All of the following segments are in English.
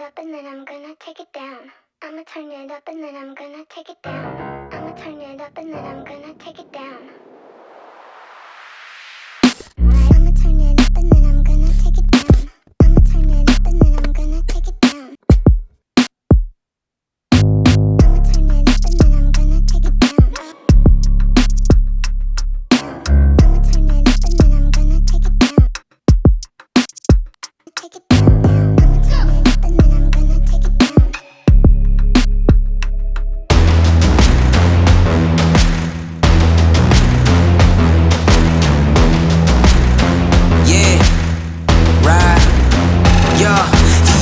up and then I'm gonna take it down. I'ma turn it up and then I'm gonna take it down. I'ma turn it up and then I'm gonna take it down. I'ma turn it up and then I'm gonna take it down. I'ma turn it up and then I'm gonna take it down. I'ma turn it up and then I'm gonna take it down. I'ma turn it up and then I'm gonna take it down. Take it down. I'ma turn it up and then I'm gonna take it down. Yeah, right, yeah.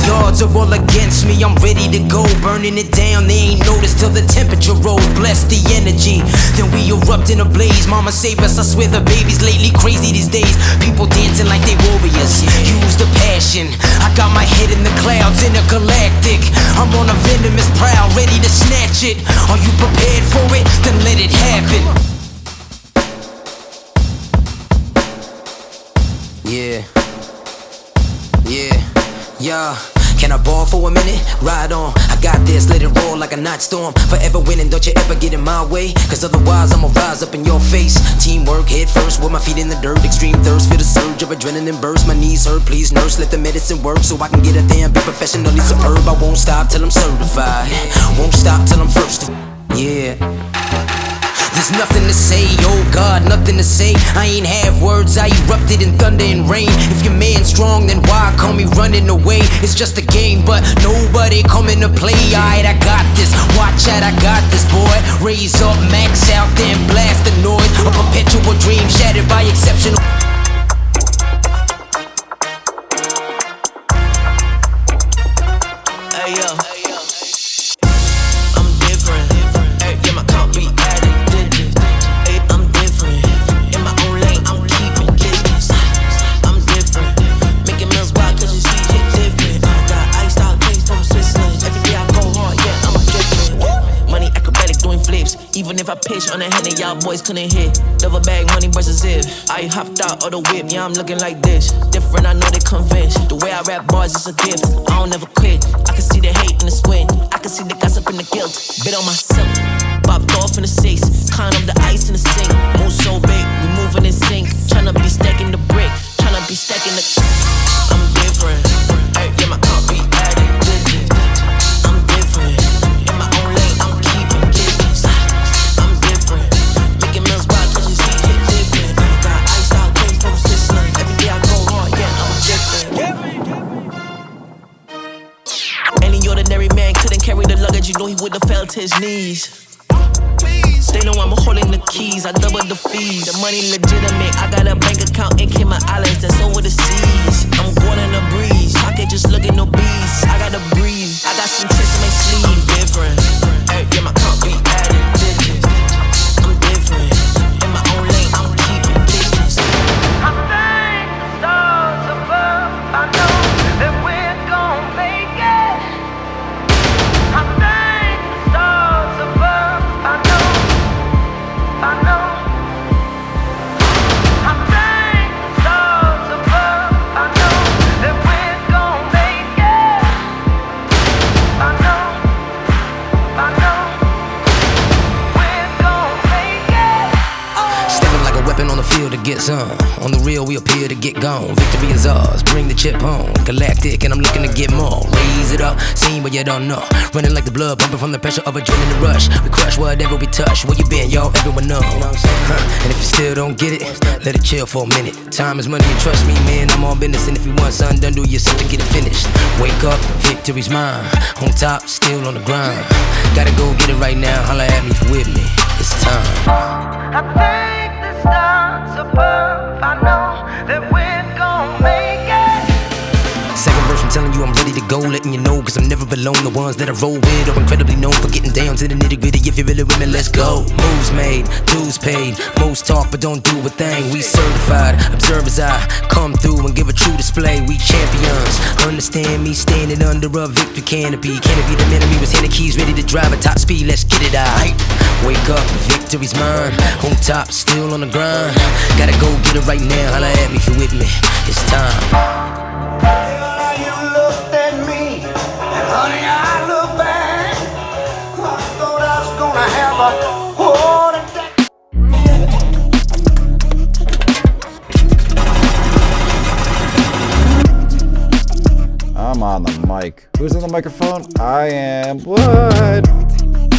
The odds are all against me, I'm ready to go. Burning it down, they ain't noticed till the temperature rose. Bless the energy, then we erupt in a blaze. Mama save us, I swear the baby's lately crazy these days. People dancing like they warriors, use the passion. I got my head in the clouds, intergalactic. I'm on a venomous prowl, ready to snatch it. Are you prepared for it? Then let it happen. Yeah, yeah, yeah. Can I ball for a minute? Ride on, I got this, let it roll like a night storm. Forever winning, don't you ever get in my way, cause otherwise I'ma rise up in your face. Teamwork, head first, with my feet in the dirt. Extreme thirst, feel the surge of adrenaline burst. My knees hurt, please nurse, let the medicine work, so I can get it there and be professionally superb. I won't stop till I'm certified, won't stop till I'm first. Yeah. There's nothing to say, oh God, nothing to say. I ain't have words, I erupted in thunder and rain. If your man's strong, then why call me running away? It's just a game, but nobody coming to play. Alright, I got this, watch out, I got this, boy. Raise up, max out, then blast the noise. A perpetual dream shattered by exceptional. Hey yo, I'm different. Hey, yeah, my can't be added. I'm different. In my own lane, I'm keeping distance. I'm different. Making meals wild cause you see it different. Got iced out drinks from Switzerland. Every day I go hard, yeah, I'm different. Money acrobatic doing flips. Even if I pitch on the hand, y'all boys couldn't hit. Double bag money versus zip. I hopped out of the whip, yeah, I'm looking like this. Different, I know they convinced. The way I rap bars is a gift. I don't ever quit. I can see the hate in the squint. I can see the gossip and the guilt. Bit on myself. Popped off in the six. Climb up the ice in the sink. Move so big, we moving in sync. Tryna be stacking the brick. Tryna be stacking the. I'm different. Ay, yeah, my can't be added. I'm different. In my own lane, I'm keeping distance. I'm different. Making meals wild cause you see it different. Got iced out drinks from Switzerland. Every day I go hard, yeah, I'm different. Any ordinary man couldn't carry the luggage, you know he would've fell to his knees. They know I'm holding the keys, I double the fees. The money legitimate, I got a bank account in Cayman Islands that's over the seas. I'm going in a breeze, I can't just look at no bees. I gotta breathe, I got some tricks in my sleeve. I'm different, ay, yeah, my can't be added. I'm different, in my own lane, I'm keeping distance. I'm thank the stars above, I know that we're gon' make it. I'm thank the stars above, I know. I'm thank the stars above, I know that we're gon' make it. I know, we're gon' make it. Stepping like a weapon on the field to get some. On the real, we appear to get gone. Victory is ours, bring the chip home. Galactic, and I'm looking to get more. Raise it up, seen but you don't know. Running like the blood, pumping from the pressure of adrenaline rush. We crush whatever we touch. Where you been, yo? Everyone know. And if you still don't get it, let it chill for a minute. Time is money, and trust me, man, I'm on business. And if you want something done, do yourself to get it finished. Wake up, victory's mine. On top, still on the grind. Gotta go get it right now. Holla at me if you with me. It's time. I thank the stars above, I know that we're gon' make it. Second verse, I'm telling you I'm ready to go, letting you know, cause I'm never alone. The ones that I roll with are incredibly known for getting down to the nitty gritty. If you really with me, let's go. Moves made, dues paid. Most talk but don't do a thing. We certified, observers I come through and give a true display. We champions, understand me standing under a victory canopy. Canopy the enemy was handing keys, ready to drive at top speed. Let's get it out. Wake up, victory's mine. On top, still on the grind. Gotta go get it right now. Holla at me if you with me. It's time. You looked at me I'm on the mic. Who's on the microphone? I am. What?